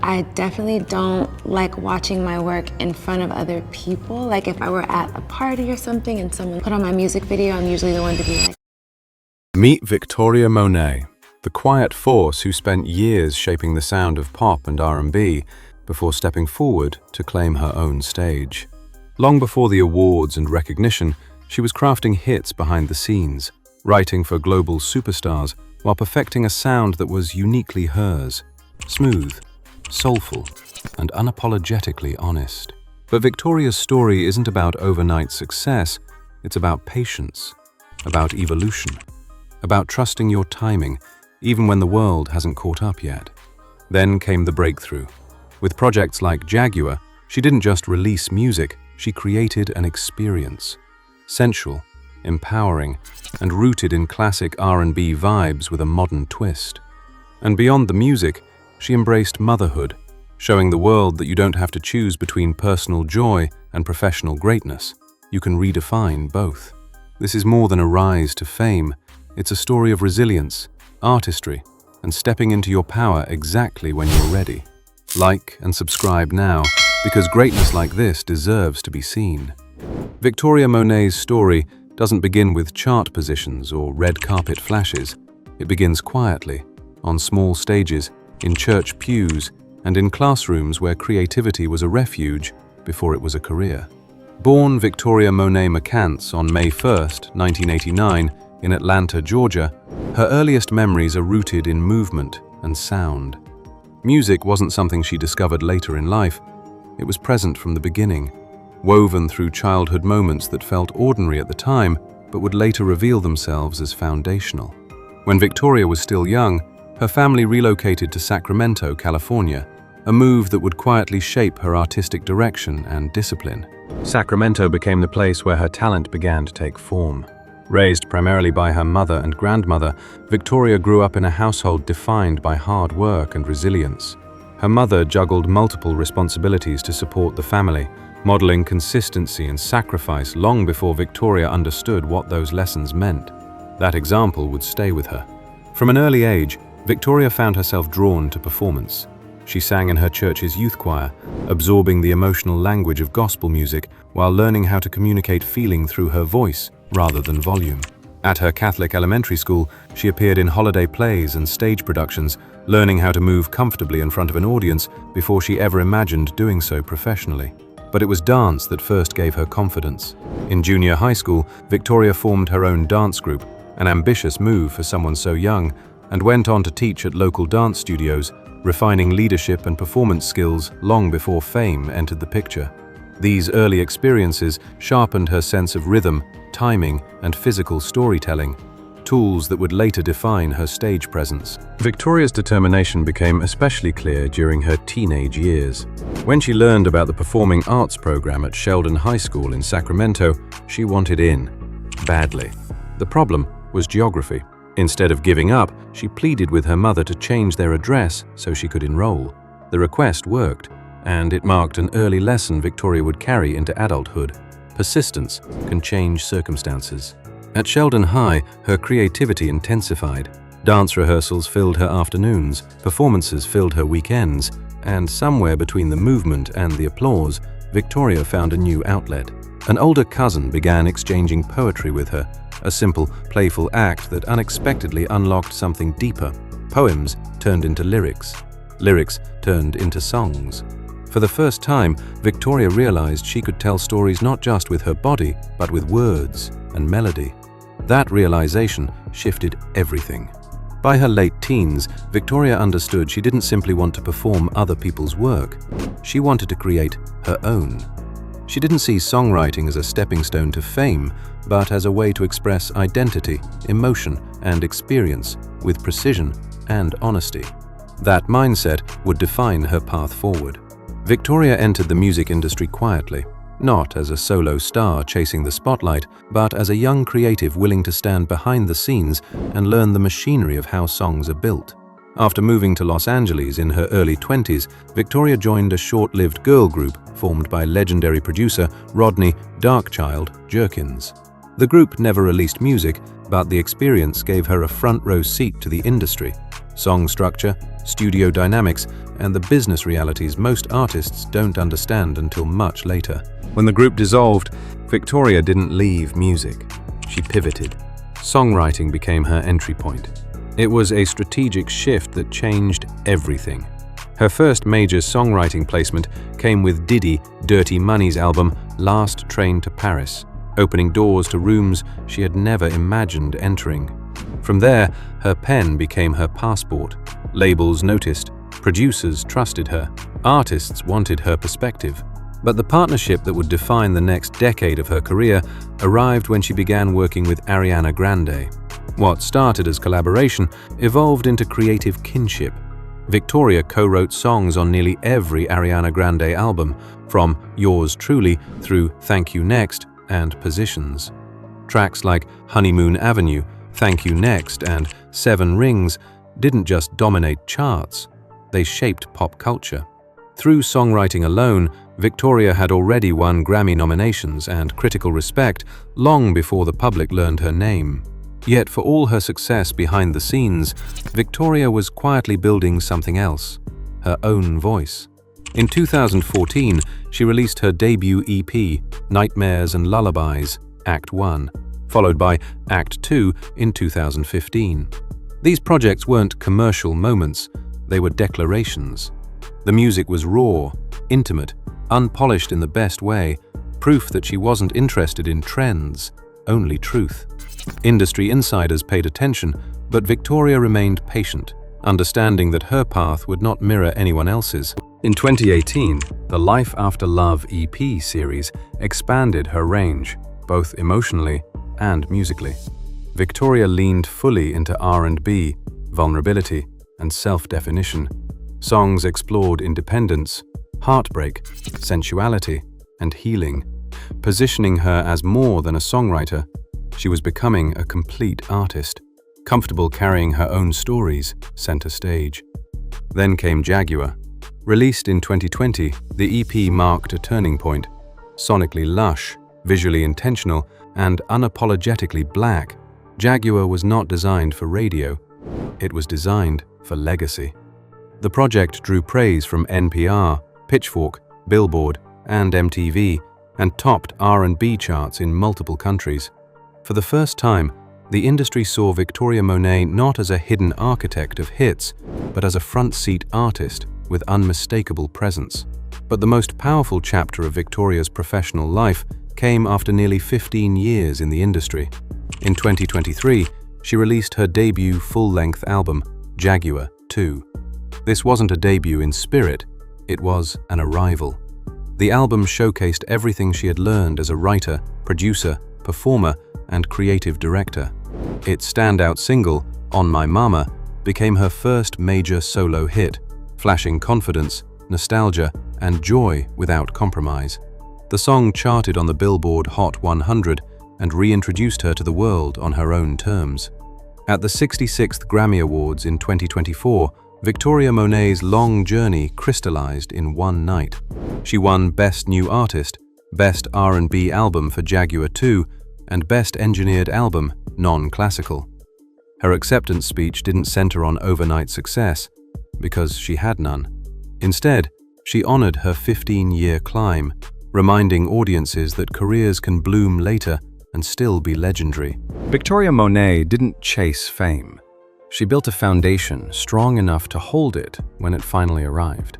I definitely don't like watching my work in front of other people. Like if I were at a party or something and someone put on my music video, I'm usually the one to be like. Meet Victoria Monét, the quiet force who spent years shaping the sound of pop and R&B before stepping forward to claim her own stage. Long before the awards and recognition, she was crafting hits behind the scenes, writing for global superstars while perfecting a sound that was uniquely hers, smooth, soulful, and unapologetically honest. But Victoria's story isn't about overnight success, it's about patience, about evolution, about trusting your timing, even when the world hasn't caught up yet. Then came the breakthrough. With projects like Jaguar, she didn't just release music, she created an experience. Sensual, empowering, and rooted in classic R&B vibes with a modern twist. And beyond the music, she embraced motherhood, showing the world that you don't have to choose between personal joy and professional greatness. You can redefine both. This is more than a rise to fame. It's a story of resilience, artistry, and stepping into your power exactly when you're ready. Like and subscribe now, because greatness like this deserves to be seen. Victoria Monét's story doesn't begin with chart positions or red carpet flashes. It begins quietly, on small stages, in church pews, and in classrooms where creativity was a refuge before it was a career. Born Victoria Monét McCants on May 1st, 1989, in Atlanta, Georgia, her earliest memories are rooted in movement and sound. Music wasn't something she discovered later in life. It was present from the beginning, woven through childhood moments that felt ordinary at the time, but would later reveal themselves as foundational. When Victoria was still young, her family relocated to Sacramento, California, a move that would quietly shape her artistic direction and discipline. Sacramento became the place where her talent began to take form. Raised primarily by her mother and grandmother, Victoria grew up in a household defined by hard work and resilience. Her mother juggled multiple responsibilities to support the family, modeling consistency and sacrifice long before Victoria understood what those lessons meant. That example would stay with her. From an early age, Victoria found herself drawn to performance. She sang in her church's youth choir, absorbing the emotional language of gospel music while learning how to communicate feeling through her voice rather than volume. At her Catholic elementary school, she appeared in holiday plays and stage productions, learning how to move comfortably in front of an audience before she ever imagined doing so professionally. But it was dance that first gave her confidence. In junior high school, Victoria formed her own dance group, an ambitious move for someone so young, and went on to teach at local dance studios, refining leadership and performance skills long before fame entered the picture. These early experiences sharpened her sense of rhythm, timing, and physical storytelling, tools that would later define her stage presence. Victoria's determination became especially clear during her teenage years. When she learned about the performing arts program at Sheldon High School in Sacramento, she wanted in, badly. The problem was geography. Instead of giving up, she pleaded with her mother to change their address so she could enroll. The request worked, and it marked an early lesson Victoria would carry into adulthood. Persistence can change circumstances. At Sheldon High, her creativity intensified. Dance rehearsals filled her afternoons, performances filled her weekends, and somewhere between the movement and the applause, Victoria found a new outlet. An older cousin began exchanging poetry with her, a simple, playful act that unexpectedly unlocked something deeper. Poems turned into lyrics. Lyrics turned into songs. For the first time, Victoria realized she could tell stories not just with her body, but with words and melody. That realization shifted everything. By her late teens, Victoria understood she didn't simply want to perform other people's work. She wanted to create her own. She didn't see songwriting as a stepping stone to fame, but as a way to express identity, emotion, and experience with precision and honesty. That mindset would define her path forward. Victoria entered the music industry quietly, not as a solo star chasing the spotlight, but as a young creative willing to stand behind the scenes and learn the machinery of how songs are built. After moving to Los Angeles in her early 20s, Victoria joined a short-lived girl group formed by legendary producer Rodney "Darkchild" Jerkins. The group never released music, but the experience gave her a front-row seat to the industry. song structure, studio dynamics, and the business realities most artists don't understand until much later. When the group dissolved, Victoria didn't leave music. She pivoted. Songwriting became her entry point. It was a strategic shift that changed everything. Her first major songwriting placement came with Diddy Dirty Money's album Last Train to Paris, opening doors to rooms she had never imagined entering. From there, her pen became her passport. Labels noticed, producers trusted her, artists wanted her perspective. But the partnership that would define the next decade of her career arrived when she began working with Ariana Grande. What started as collaboration evolved into creative kinship. Victoria co-wrote songs on nearly every Ariana Grande album, from Yours Truly through Thank You Next and Positions. Tracks like Honeymoon Avenue, Thank You Next, and Seven Rings didn't just dominate charts, they shaped pop culture. Through songwriting alone, Victoria had already won Grammy nominations and critical respect long before the public learned her name. Yet for all her success behind the scenes, Victoria was quietly building something else, her own voice. In 2014, she released her debut EP, Nightmares and Lullabies, Act 1, followed by Act 2 in 2015. These projects weren't commercial moments, they were declarations. The music was raw, intimate, unpolished in the best way, proof that she wasn't interested in trends, only truth. Industry insiders paid attention, but Victoria remained patient, understanding that her path would not mirror anyone else's. In 2018, the Life After Love EP series expanded her range, both emotionally and musically. Victoria leaned fully into R&B, vulnerability, and self-definition. Songs explored independence, heartbreak, sensuality, and healing. Positioning her as more than a songwriter, she was becoming a complete artist, comfortable carrying her own stories center stage. Then came Jaguar. Released in 2020, the EP marked a turning point. Sonically lush, visually intentional, and unapologetically black, Jaguar was not designed for radio. It was designed for legacy. The project drew praise from NPR, Pitchfork, Billboard, and MTV, and topped R&B charts in multiple countries. For the first time, the industry saw Victoria Monet not as a hidden architect of hits, but as a front-seat artist with unmistakable presence. But the most powerful chapter of Victoria's professional life came after nearly 15 years in the industry. In 2023, she released her debut full-length album, Jaguar II. This wasn't a debut in spirit, it was an arrival. The album showcased everything she had learned as a writer, producer, performer, and creative director. Its standout single, On My Mama, became her first major solo hit, flashing confidence, nostalgia, and joy without compromise. The song charted on the Billboard Hot 100 and reintroduced her to the world on her own terms. At the 66th Grammy Awards in 2024, Victoria Monet's long journey crystallized in one night. She won Best New Artist, Best R&B Album for Jaguar II, and Best Engineered Album, Non-Classical. Her acceptance speech didn't center on overnight success, because she had none. Instead, she honored her 15-year climb, reminding audiences that careers can bloom later and still be legendary. Victoria Monet didn't chase fame. She built a foundation strong enough to hold it when it finally arrived.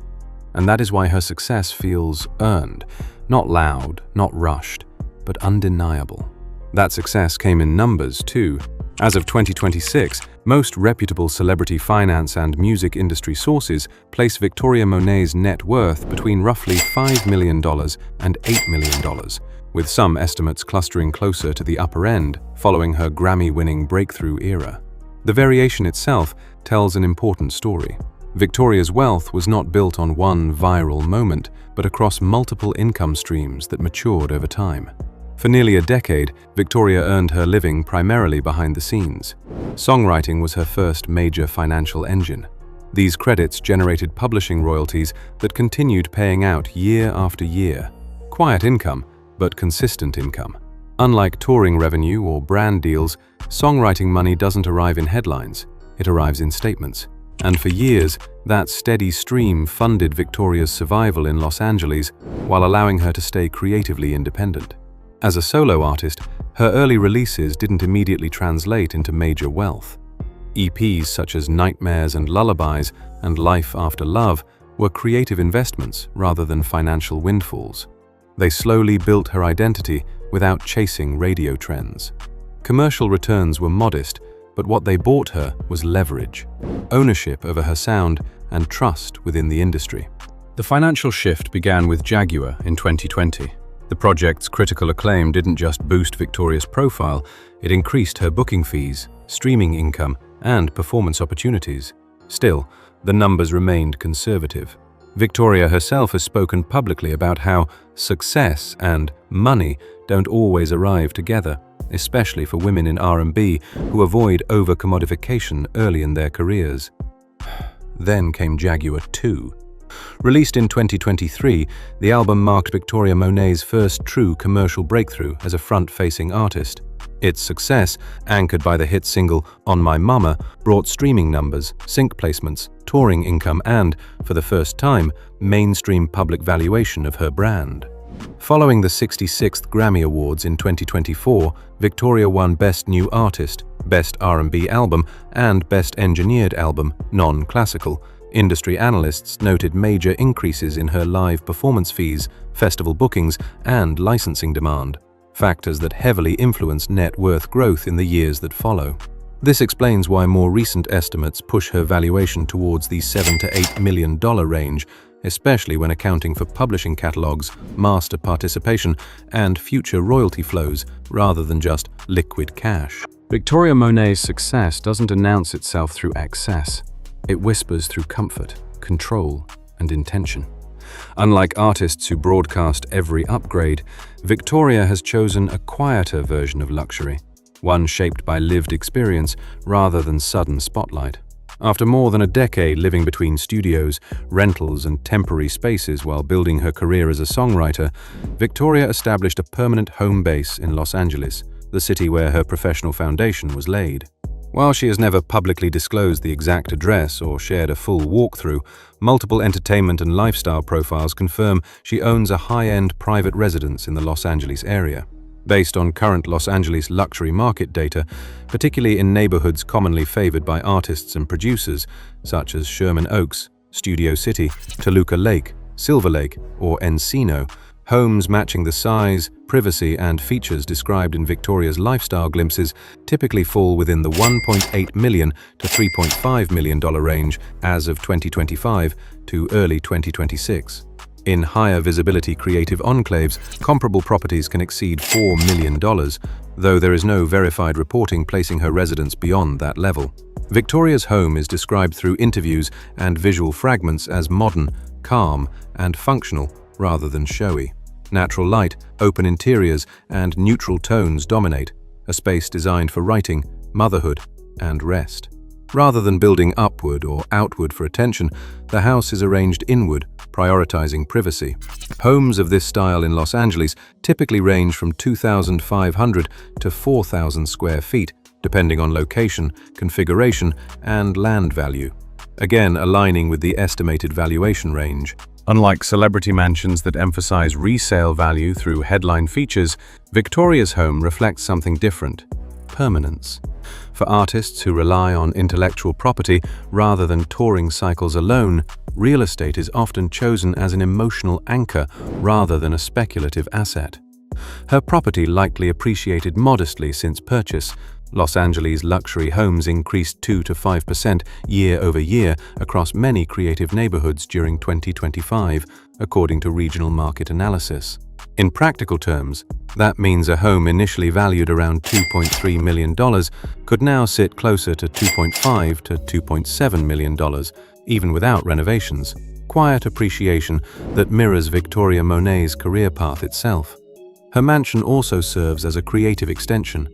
And that is why her success feels earned, not loud, not rushed, but undeniable. That success came in numbers, too. As of 2026, most reputable celebrity finance and music industry sources place Victoria Monet's net worth between roughly $5 million and $8 million, with some estimates clustering closer to the upper end following her Grammy-winning breakthrough era. The variation itself tells an important story. Victoria's wealth was not built on one viral moment, but across multiple income streams that matured over time. For nearly a decade, Victoria earned her living primarily behind the scenes. Songwriting was her first major financial engine. These credits generated publishing royalties that continued paying out year after year. Quiet income, but consistent income. Unlike touring revenue or brand deals, songwriting money doesn't arrive in headlines, it arrives in statements. and for years, that steady stream funded Victoria's survival in Los Angeles while allowing her to stay creatively independent. As a solo artist, her early releases didn't immediately translate into major wealth. EPs such as Nightmares and Lullabies and Life After Love were creative investments rather than financial windfalls. They slowly built her identity without chasing radio trends. Commercial returns were modest, but what they bought her was leverage, ownership over her sound, and trust within the industry. The financial shift began with Jaguar in 2020. The project's critical acclaim didn't just boost Victoria's profile, it increased her booking fees, streaming income, and performance opportunities. Still, the numbers remained conservative. Victoria herself has spoken publicly about how success and money don't always arrive together, especially for women in R&B who avoid over-commodification early in their careers. Then came Jaguar II. Released in 2023, the album marked Victoria Monét's first true commercial breakthrough as a front-facing artist. Its success, anchored by the hit single On My Mama, brought streaming numbers, sync placements, touring income and, for the first time, mainstream public valuation of her brand. Following the 66th Grammy Awards in 2024, Victoria won Best New Artist, Best R&B Album, and Best Engineered Album, non-classical. Industry analysts noted major increases in her live performance fees, festival bookings, and licensing demand, factors that heavily influence net worth growth in the years that follow. This explains why more recent estimates push her valuation towards the $7 to $8 million range, especially when accounting for publishing catalogs, master participation, and future royalty flows rather than just liquid cash. Victoria Monét's success doesn't announce itself through excess. It whispers through comfort, control, and intention. Unlike artists who broadcast every upgrade, Victoria has chosen a quieter version of luxury, one shaped by lived experience rather than sudden spotlight. After more than a decade living between studios, rentals, and temporary spaces while building her career as a songwriter, Victoria established a permanent home base in Los Angeles, the city where her professional foundation was laid. While she has never publicly disclosed the exact address or shared a full walkthrough, multiple entertainment and lifestyle profiles confirm she owns a high-end private residence in the Los Angeles area. Based on current Los Angeles luxury market data, particularly in neighborhoods commonly favored by artists and producers, such as Sherman Oaks, Studio City, Toluca Lake, Silver Lake, or Encino, homes matching the size, privacy, and features described in Victoria's lifestyle glimpses typically fall within the $1.8 million to $3.5 million range as of 2025 to early 2026. In higher visibility creative enclaves, comparable properties can exceed $4 million, though there is no verified reporting placing her residence beyond that level. Victoria's home is described through interviews and visual fragments as modern, calm, and functional rather than showy. Natural light, open interiors, and neutral tones dominate, a space designed for writing, motherhood, and rest. Rather than building upward or outward for attention, the house is arranged inward, prioritizing privacy. Homes of this style in Los Angeles typically range from 2,500 to 4,000 square feet, depending on location, configuration, and land value, again aligning with the estimated valuation range. Unlike celebrity mansions that emphasize resale value through headline features, Victoria's home reflects something different: permanence. For artists who rely on intellectual property rather than touring cycles alone, real estate is often chosen as an emotional anchor rather than a speculative asset. Her property likely appreciated modestly since purchase. Los Angeles luxury homes increased 2 to 5% year over year across many creative neighborhoods during 2025, according to regional market analysis. In practical terms, that means a home initially valued around $2.3 million could now sit closer to $2.5 to $2.7 million, even without renovations. Quiet appreciation that mirrors Victoria Monét's career path itself. Her mansion also serves as a creative extension.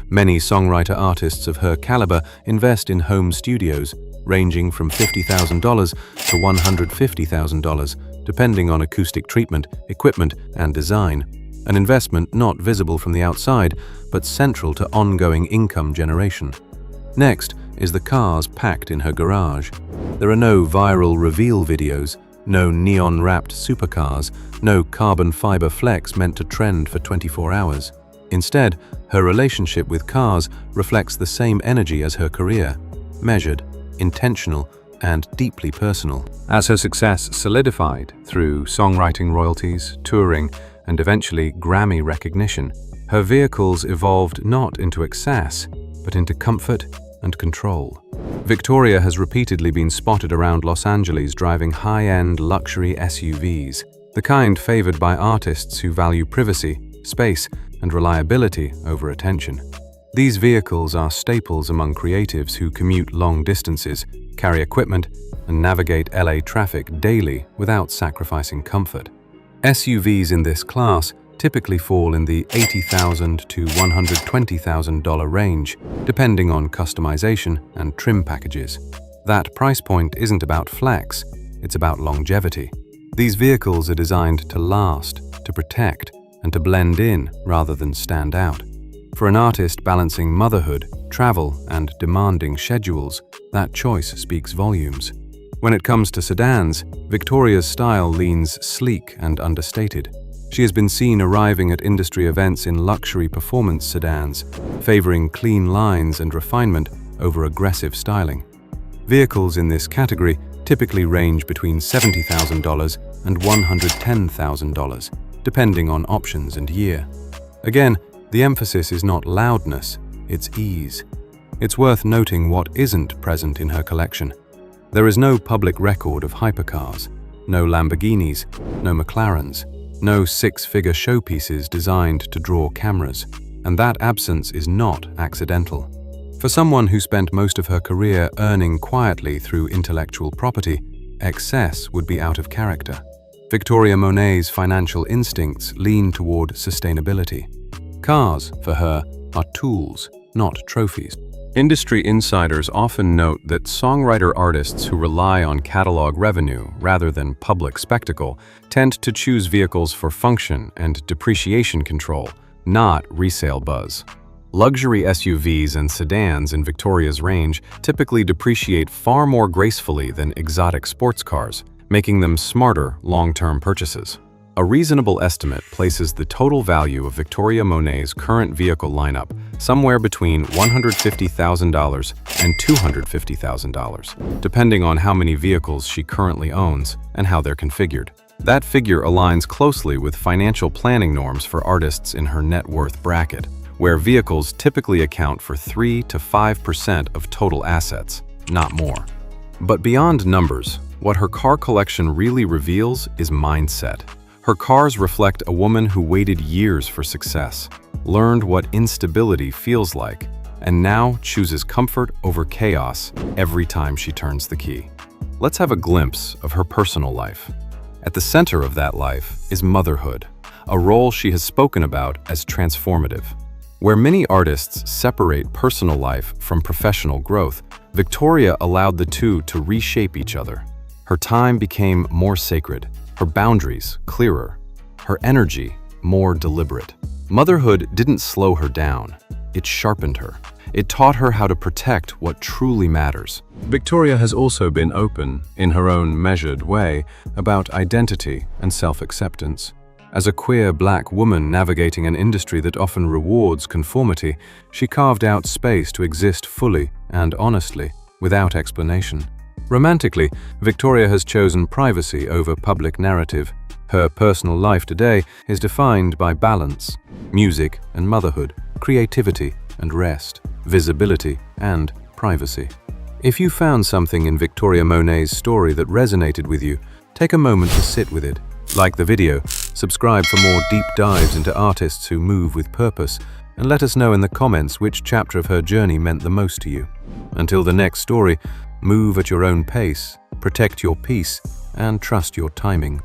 Many songwriter artists of her caliber invest in home studios, ranging from $50,000 to $150,000, depending on acoustic treatment, equipment, and design. An investment not visible from the outside, but central to ongoing income generation. Next, is the cars packed in her garage. There are no viral reveal videos, no neon-wrapped supercars, no carbon fiber flex meant to trend for 24 hours. Instead, her relationship with cars reflects the same energy as her career, measured, intentional, and deeply personal. As her success solidified through songwriting royalties, touring, and eventually Grammy recognition, her vehicles evolved not into excess, but into comfort and control. Victoria has repeatedly been spotted around Los Angeles driving high-end luxury SUVs, the kind favored by artists who value privacy, space, and reliability over attention. These vehicles are staples among creatives who commute long distances, carry equipment, and navigate LA traffic daily without sacrificing comfort. SUVs in this class typically fall in the $80,000 to $120,000 range, depending on customization and trim packages. That price point isn't about flex, it's about longevity. These vehicles are designed to last, to protect, and to blend in rather than stand out. For an artist balancing motherhood, travel, and demanding schedules, that choice speaks volumes. When it comes to sedans, Victoria's style leans sleek and understated. She has been seen arriving at industry events in luxury performance sedans, favoring clean lines and refinement over aggressive styling. Vehicles in this category typically range between $70,000 and $110,000, depending on options and year. Again, the emphasis is not loudness, it's ease. It's worth noting what isn't present in her collection. There is no public record of hypercars, no Lamborghinis, no McLarens, no six-figure showpieces designed to draw cameras, and that absence is not accidental. For someone who spent most of her career earning quietly through intellectual property, excess would be out of character. Victoria Monet's financial instincts lean toward sustainability. Cars, for her, are tools, not trophies. Industry insiders often note that songwriter artists who rely on catalog revenue rather than public spectacle tend to choose vehicles for function and depreciation control, not resale buzz. Luxury SUVs and sedans in Victoria's range typically depreciate far more gracefully than exotic sports cars, making them smarter long-term purchases. A reasonable estimate places the total value of Victoria Monet's current vehicle lineup somewhere between $150,000 and $250,000, depending on how many vehicles she currently owns and how they're configured. That figure aligns closely with financial planning norms for artists in her net worth bracket, where vehicles typically account for 3 to 5% of total assets, not more. But beyond numbers, what her car collection really reveals is mindset. Her cars reflect a woman who waited years for success, learned what instability feels like, and now chooses comfort over chaos every time she turns the key. Let's have a glimpse of her personal life. At the center of that life is motherhood, a role she has spoken about as transformative. Where many artists separate personal life from professional growth, Victoria allowed the two to reshape each other. Her time became more sacred, her boundaries clearer, her energy more deliberate. Motherhood didn't slow her down, it sharpened her. It taught her how to protect what truly matters. Victoria has also been open, in her own measured way, about identity and self-acceptance. As a queer black woman navigating an industry that often rewards conformity, she carved out space to exist fully and honestly, without explanation. Romantically, Victoria has chosen privacy over public narrative. Her personal life today is defined by balance, music and motherhood, creativity and rest, visibility and privacy. If you found something in Victoria Monet's story that resonated with you, take a moment to sit with it. Like the video, subscribe for more deep dives into artists who move with purpose, and let us know in the comments which chapter of her journey meant the most to you. Until the next story, move at your own pace, protect your peace, and trust your timing.